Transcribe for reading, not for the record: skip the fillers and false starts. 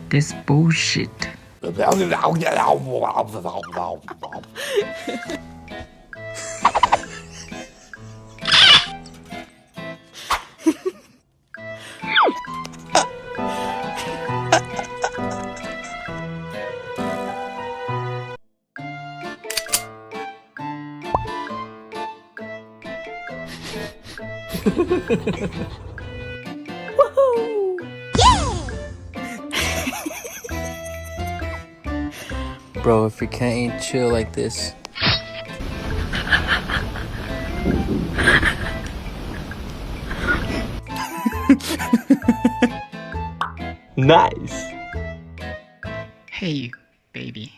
This bullshit. Bro, if you can't eat chill like this. Nice. Hey, baby.